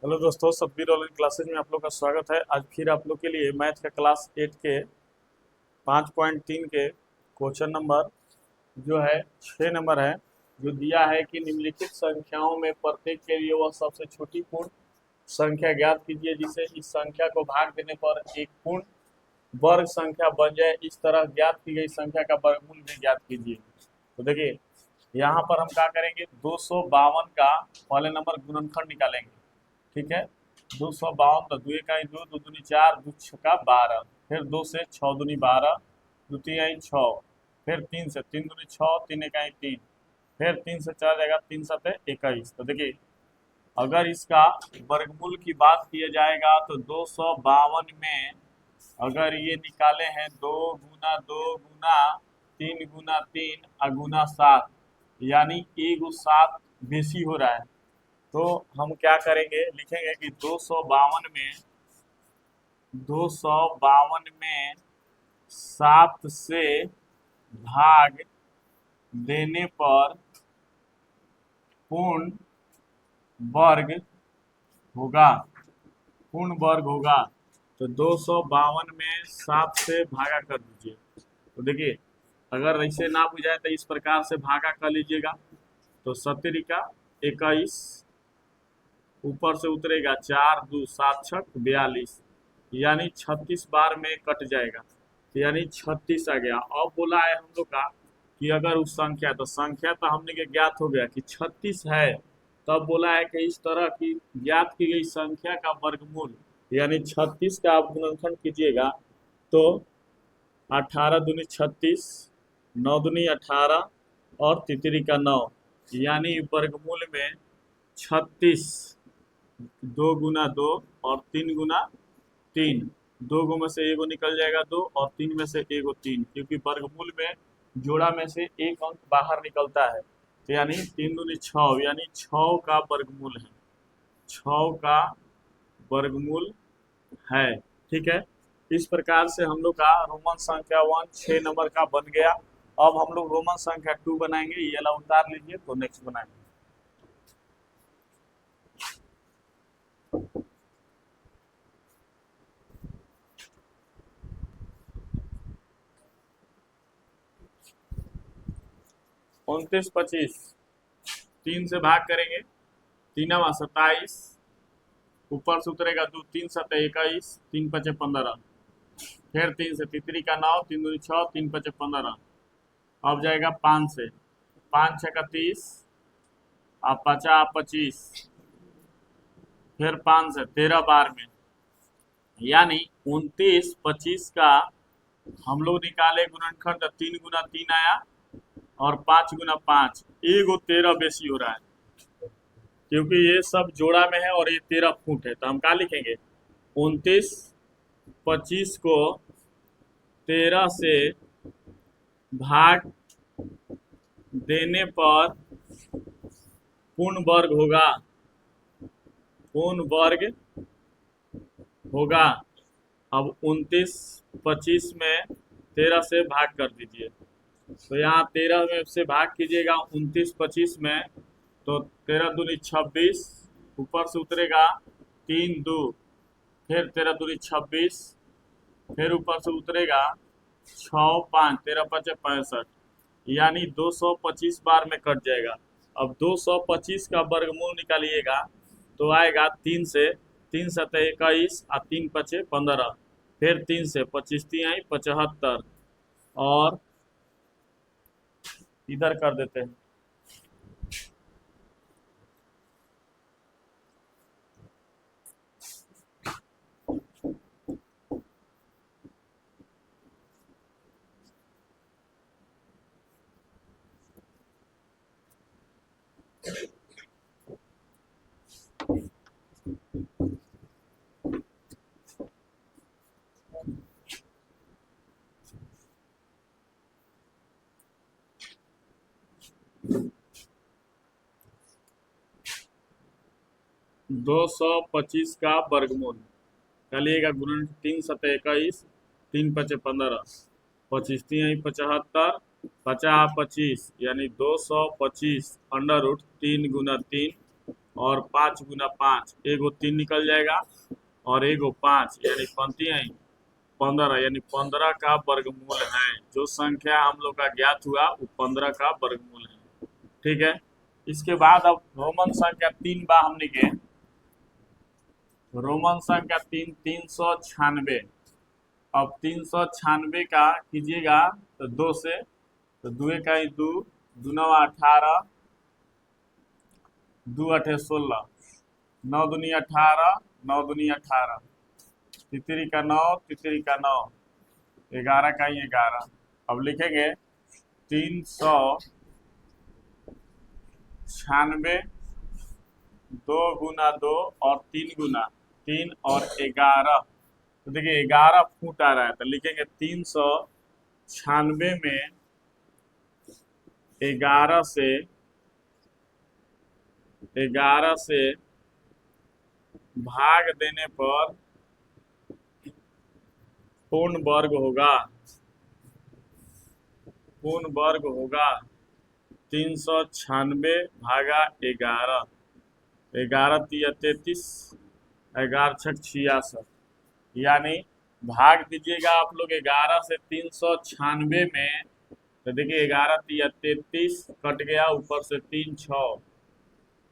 Hello दोस्तों, Sabbir online classes में आप लोग का स्वागत है। आज फिर आप लोग के लिए मैथ का क्लास 8 के 5.3 के क्वेश्चन नंबर जो है 6 नंबर है, जो दिया है कि निम्नलिखित संख्याओं में प्रत्येक के लिए वह सबसे छोटी पूर्ण संख्या ज्ञात कीजिए जिसे इस संख्या को भाग देने पर एक पूर्ण वर्ग संख्या बन जाए। इस तरह ज्ञात की गई संख्या का वर्गमूल भी ज्ञात कीजिए। तो देखिए, यहाँ पर हम क्या करेंगे, 252 का पहले नंबर गुणनखंड निकालेंगे। ठीक है, 252, तो दो इकाई दो, दो दूनी चार, दो छक्का 12, फिर 2 से 6 दूनी 12, दो तिहाई 6, फिर 3 से 3 दूनी 6, 3 इकाई 3, फिर 3 से 4 जाएगा, 3 सते 21। तो देखिए, अगर इसका वर्गमूल की बात किया जाएगा तो 252 में अगर ये निकाले हैं 2 गुना 2 गुना 3 गुना 3 गुना 7, यानी एक 7 बेसी हो रहा है। तो हम क्या करेंगे, लिखेंगे कि 252 में 7 से भाग देने पर पूर्ण वर्ग होगा। पूर्ण वर्ग होगा। तो 252 में 7 से भागा कर दीजिए। तो देखिए, अगर ऐसे ना बुझाए तो इस प्रकार से भागा कर लीजिएगा। तो 17 का 21, ऊपर से उतरेगा 4, 2 7 6 42, यानी 36 बार में कट जाएगा। तो यानी 36 आ गया। अब बोला है हम लोग का कि अगर उस संख्या, तो संख्या तो हमने के ज्ञात हो गया कि 36 है। तब बोला है कि इस तरह की ज्ञात की गई संख्या का वर्गमूल यानी 36 का आप गुणनखंड कीजिएगा तो 18 दूनी 36, 9 दूनी 18 और तितरी का 9, यानी वर्गमूल में 36, 2 गुना 2 और 3 गुना 3, 2 गो में से एगो निकल जाएगा 2 और 3 में से एगो 3, क्योंकि वर्गमूल में जोड़ा में से एक अंक बाहर निकलता है। तो यानी 3 दूनी 6, यानी 6 का वर्गमूल है। 6 का वर्गमूल है। ठीक है, इस प्रकार से हम लोग का रोमन संख्या 1 6 नंबर का बन गया। अब हम लोग रोमन संख्या 2 बनाएंगे। ये वाला उतार लीजिए तो नेक्स्ट बनाएंगे। उनतीस 25, 3 से भाग करेंगे, 3 27, ऊपर से उतरेगा 2, 3 सते 21, 3 पचे 15, फिर 3 से तितरी का 9, 3 दूनी 6, 3 पचे 15। अब जाएगा 5 से, 5 6 का 30, अब 50 25, फिर 5 से 13 बार में, यानी 29 25 का हम लोग निकाले गुणनखंड। 3 गुना 3 आया और 5 गुना 5, एगो 13 बेसी हो रहा है, क्योंकि ये सब जोड़ा में है और ये 13 फुट है। तो हम क्या लिखेंगे, 29 25 को 13 से भाग देने पर पूर्ण वर्ग होगा। पूर्ण वर्ग होगा। अब 29 25 में 13 से भाग कर दीजिए। तो यहाँ 13 में से भाग कीजिएगा 29 25 में, तो 13 दूनी 26, ऊपर से उतरेगा 3 2, फिर 13 दूनी 26, फिर ऊपर से उतरेगा 6 5, 13 5 65, यानी 225 बार में कट जाएगा। अब 225 का वर्गमूल निकालिएगा तो आएगा 3 से, 3 सते 21 और 3 पचे 15, फिर 3 से 25 तिहाई 75, और इधर कर देते हैं। दो सौ 25 का वर्गमूल करिएगा गुणन, 3 सते 21, 3 पचे 15, 25 तिहाई 75, 50 25, यानी 225 अंडर रूट 3 गुना 3 और 5 गुना 5, एगो 3 निकल जाएगा और एगो 5, यानी पंक्ति आई 15, यानी 15 का वर्गमूल है। जो संख्या हम लोग का ज्ञात हुआ वो 15 का वर्गमूल है। ठीक है, इसके बाद अब रोमन संख्या 3 बा हमने के रोमन संख्या 3 396। अब 396 का कीजिएगा तो 2 से, तो 2 का 2, 2 9 18, 2 8 16, 9 दूनी 18, 9 दूनी 18, तितरी का 9, तितरी का 9, 11 का 11। अब लिखेंगे 396, 2 गुना 2 और 3 गुना 3 और 11। तो देखिए 11 फुट आ रहा है, तो लिखेंगे 396 में 11 से भाग देने पर पूर्ण वर्ग होगा। 396 भागा 11, 11 तिया 33, 11 छक 66, यानी भाग दीजिएगा आप लोग 11 से 396 में, तो देखिए 11 तिया 33 कट गया, ऊपर से 3 6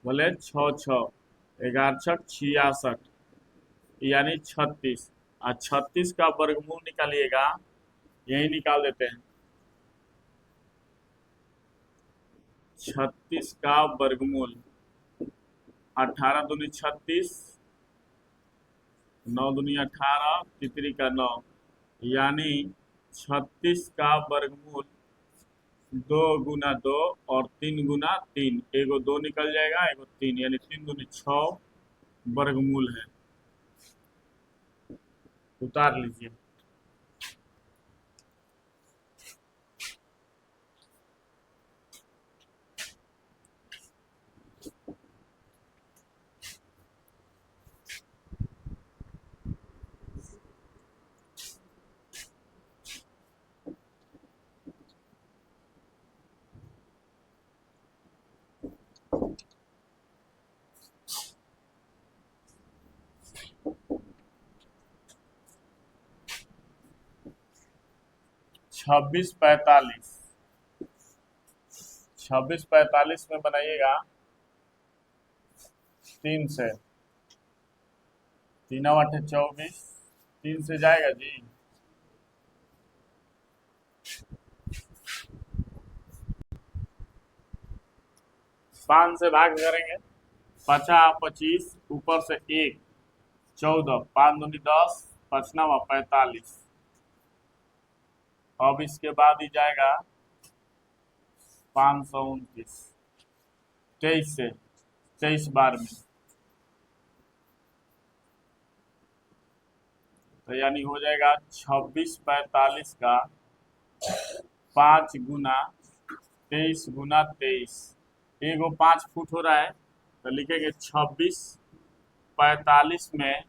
बोले 6 6, 11 छक 66, यानी 36। और 36 का वर्गमूल निकालिएगा, यही निकाल देते हैं। 36 का वर्गमूल 18 दूनी 36, 9 दूनी 18, तितरी का 9, यानी 36 का वर्गमूल 2 गुना 2 और 3 गुना 3, एगो 2 निकल जाएगा, एगो 3, यानी 3 दूनी 6 वर्गमूल है। उतार लीजिए। छब्बीस 45 में बनाइएगा 3 से, 3 8 24, 3 से जाएगा जी, 5 से भाग करेंगे, 50 25, ऊपर से 1 14, 5 दूनी 10, 5 9 45। अब इसके बाद ही जाएगा 529, 23 से, 23 बार में, तो यानी हो जाएगा 26 45 का 5 गुना 23 गुना 23, एगो 5 फुट हो रहा है, तो लिखेंगे 26 45 में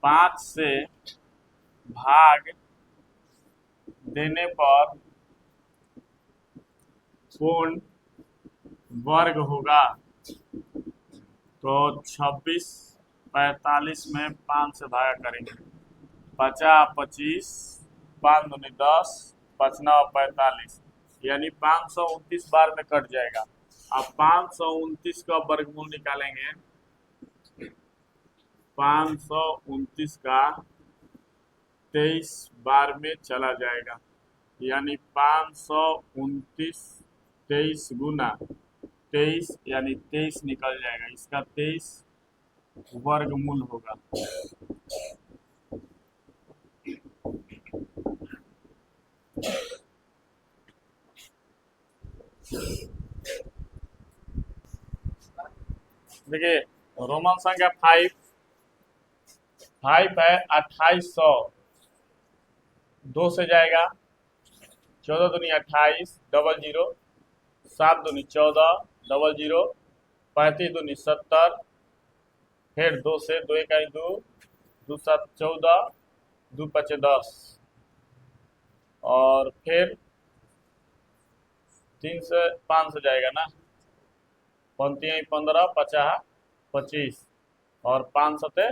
5 से भाग देने पर पूर्ण वर्ग होगा। तो 26 45 में 5 से भागा करेंगे, 50 25, 5 दूनी 10, 5 9 45, यानी 529 बार में कट जाएगा। अब 529 का वर्गमूल निकालेंगे, 529 का 23 बार में चला जाएगा, यानी 529 23 गुना 23, यानी 23 निकल जाएगा, इसका 23 वर्गमूल होगा। देखिए रोमन संख्या 5 है 2800, 2 से जाएगा, 14 दूनी 28, डबल 0, 7 दूनी 14, डबल 0, 35 दूनी 70, फिर 2 से, 2 1 2, 2 7 14, 2 5 10, और फिर 3 से 5 से जाएगा ना, 15 50, 25 और 5 सते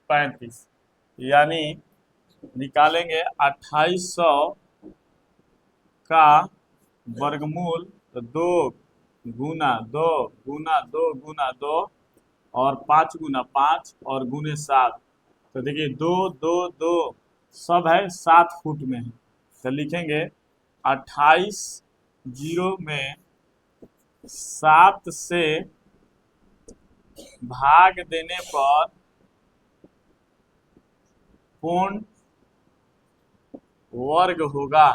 35, यानी निकालेंगे 2800 का वर्गमूल, तो 2 गुना 2 गुना 2 गुना 2 और 5 गुना 5 और गुने 7, तो देखिए 2 2 2 सब है 7 फुट में है, तो लिखेंगे 28 जीरो में 7 से भाग देने पर पूर्ण वर्ग होगा।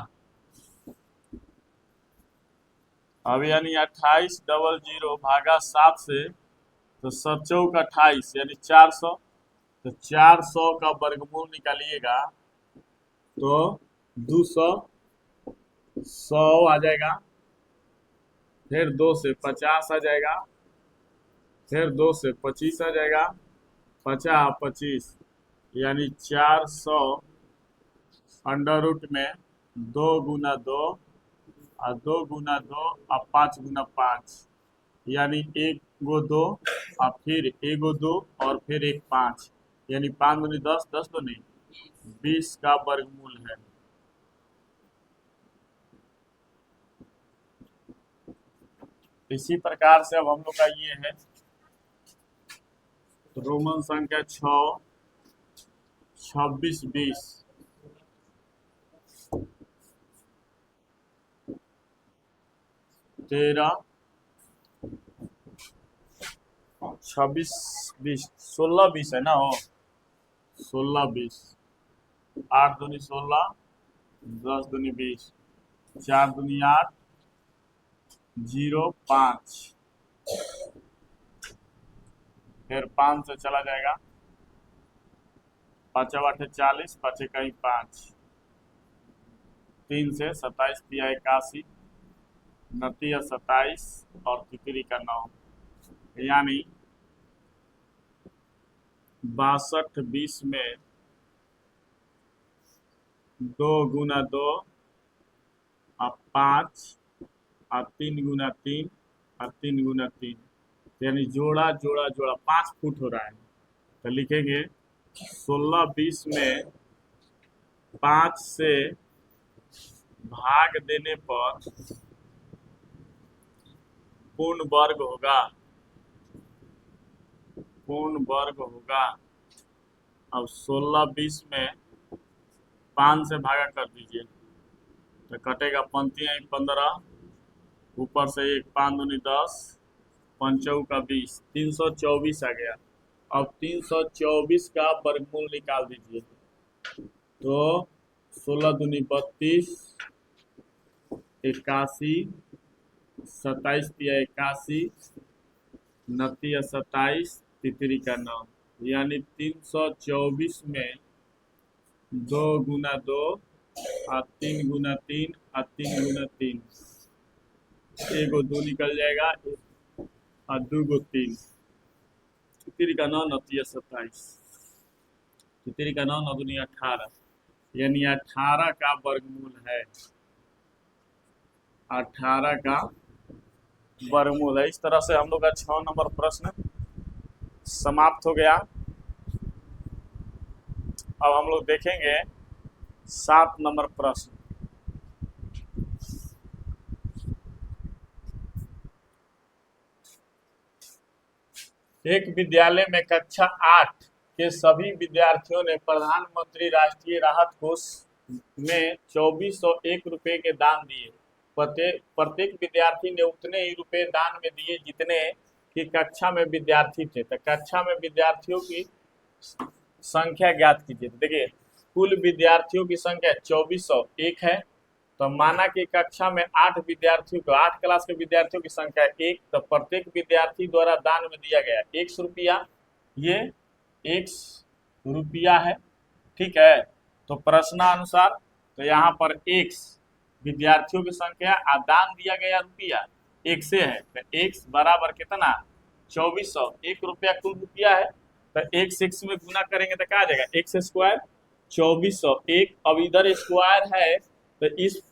अब यानी 2800 भागा 7 से, तो 7 चौक 28 यानी 400, तो 400 का वर्गमूल निकालिएगा तो 200, 100 आ जाएगा, फिर 2 से 50 आ जाएगा, फिर 2 से 25 आ जाएगा, 50 25 यानी 400 अंडर रूट में 2 गुना 2 और 2 गुना 2 और 5 गुना 5, यानी 1 गो 2 और फिर 1 गो 2 और फिर 1 5, यानी 5 दूनी 10, 10 दूनी 20 का वर्गमूल है। इसी प्रकार से अब हम लोग का ये है रोमन संख्या 6, 26 20, 13 26 20 16 20 है ना, हो 16 20, 8 दूनी 16, 10 दूनी 20, 4 दूनी 8, 0 5, फिर 5 से चला जाएगा, 5 8 40, 5 1 5, 3 से 27 3 81, 29 27 और तितरी का 9, यानी 62 20 में 2 गुना 2 और 5 और 3 गुना 3 और 3 गुना 3, यानी जोड़ा जोड़ा जोड़ा 5 फुट हो रहा है, तो लिखेंगे 16 20 में 5 से भाग देने पर पूर्ण वर्ग होगा, पूर्ण वर्ग होगा। अब 16 20 में 5 से भागा कर दीजिए, तो कटेगा 15 15, ऊपर से 1 5 दूनी 10, 5 का 20, 324 आ गया। अब 324 का वर्गमूल निकाल दीजिए, तो 16 दूनी 32, 81, 27 तिया 81, 29 27, तितरी का 9, यानी 324 में 2 गुना 2 और 3 गुना 3 और 3 गुना 3, 1 गो 2 निकल जाएगा और 2 गो 3, तितरी का 9 29 27, तितरी का 9 9 दूनी 18, यानी 18 का वर्गमूल है, 18 का वर्गमूल है। इस तरह से हम लोग का 6 नंबर प्रश्न समाप्त हो गया। अब हम लोग देखेंगे 7 नंबर प्रश्न। एक विद्यालय में कक्षा 8 के सभी विद्यार्थियों ने प्रधानमंत्री राष्ट्रीय राहत कोष में 2401 रुपए के दान दिए। प्रत्येक विद्यार्थी ने उतने ही रुपए दान में दिए जितने की कक्षा में विद्यार्थी थे। तो कक्षा में विद्यार्थियों की संख्या ज्ञात कीजिए। देखिए कुल विद्यार्थियों की संख्या 2401 है, तो माना कि कक्षा में 8 विद्यार्थियों को 8 क्लास के विद्यार्थियों की संख्या 1, तो प्रत्येक विद्यार्थी द्वारा दान में दिया गया 100 रुपया, ये 100 रुपया है, ठीक है। तो प्रश्नानुसार तो यहाँ पर 1 विद्यार्थियों की संख्या और दान दिया गया रुपया 1 से है, तो 1 बराबर कितना 2400, 1 रुपया कुल रुपया है, तो 1 से 1 में गुना करेंगे तो क्या आ जाएगा 1 स्क्वायर 2400। एक अब इधर स्क्वायर है तो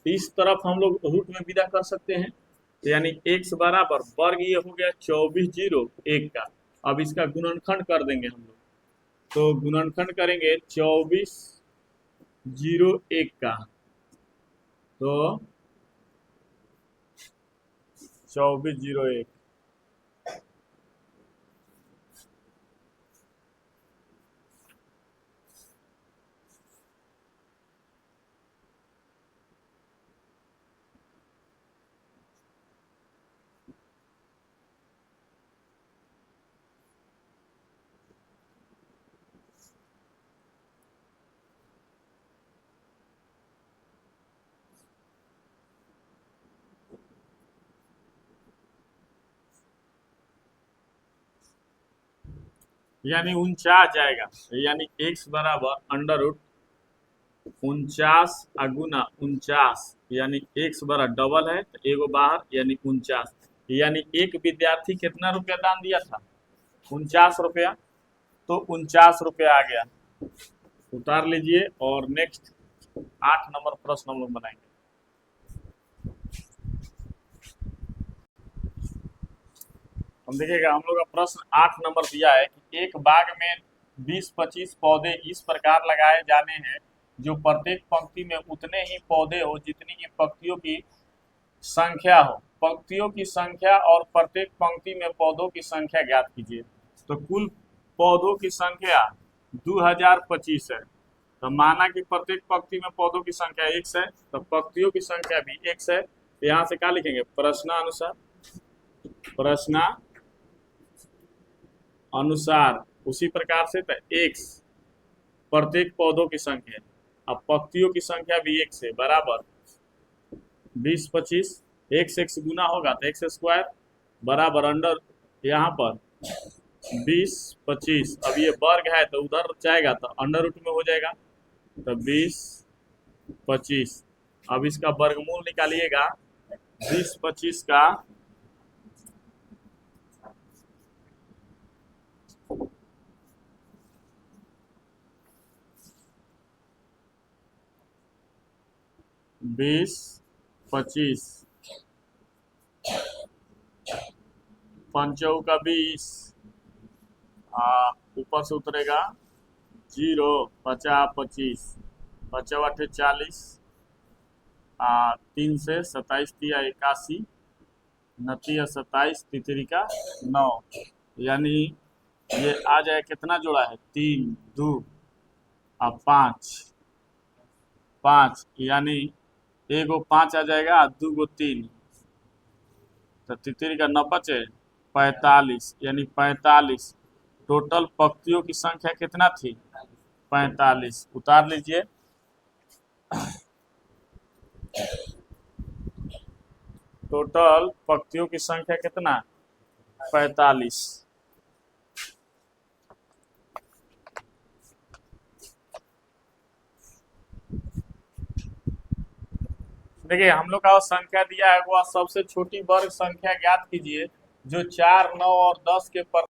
इस तरफ हम लोग रूट में विदा कर सकते हैं, तो यानी x बराबर वर्ग ये हो गया 24 0 1 का, अब इसका गुणनखंड कर देंगे हम लोग। तो गुणनखंड करेंगे 2401 का, तो 2401 यानी 49 जाएगा, यानी x बराबर अंडर रूट 49 अगुना 49, यानी x बराबर डबल है तो एगो बाहर, यानी 49। यानी एक विद्यार्थी कितना रुपया दान दिया था? 49 रुपया। तो 49 रुपया आ गया, उतार लीजिए। और नेक्स्ट 8 नंबर प्रश्न हम लोग बनाएंगे। हम देखिएगा, हम लोग का प्रश्न 8 नंबर दिया है कि एक बाग में 20-25 पौधे इस प्रकार लगाए जाने हैं जो प्रत्येक पंक्ति में उतने ही पौधे हो जितनी की पंक्तियों की संख्या हो। पंक्तियों की संख्या और प्रत्येक पंक्ति में पौधों की संख्या ज्ञात कीजिए। तो कुल पौधों की संख्या 2025 है। तो माना कि प्रत्येक पंक्ति में पौधों की संख्या x है, तो पंक्तियों की संख्या भी x है। तो यहाँ से क्या लिखेंगे? प्रश्नानुसार, प्रश्नानुसार उसी प्रकार से तो x प्रत्येक पौधों की संख्या, अब पंक्तियों की संख्या भी x है, बराबर 20-25, x गुना होगा तो x स्क्वायर बराबर अंडर यहाँ पर 20-25। अब ये वर्ग है तो उधर जाएगा तो अंडर रूट में हो जाएगा, तो 20-25। अब इसका वर्गमूल निकालिएगा, 20-25 का बीस 25 पंचों का 20, ऊपर से उतरेगा 0, 50-25, 50-40, 3 से 27 तिया 81, 29-27, तितरी का 9, यानी ये आ जाए कितना जोड़ा है? 3, 2 और 5, यानी एगो 5 आ जाएगा, 2 गो 3, तो तितरी का 9 बचे 45, यानी 45। टोटल पंक्तियों की संख्या कितना थी? 45। उतार लीजिए। टोटल पंक्तियों की संख्या कितना? 45। देखिए, हम लोग का संख्या दिया है, वो सबसे छोटी वर्ग संख्या ज्ञात कीजिए जो 4, 9 और 10 के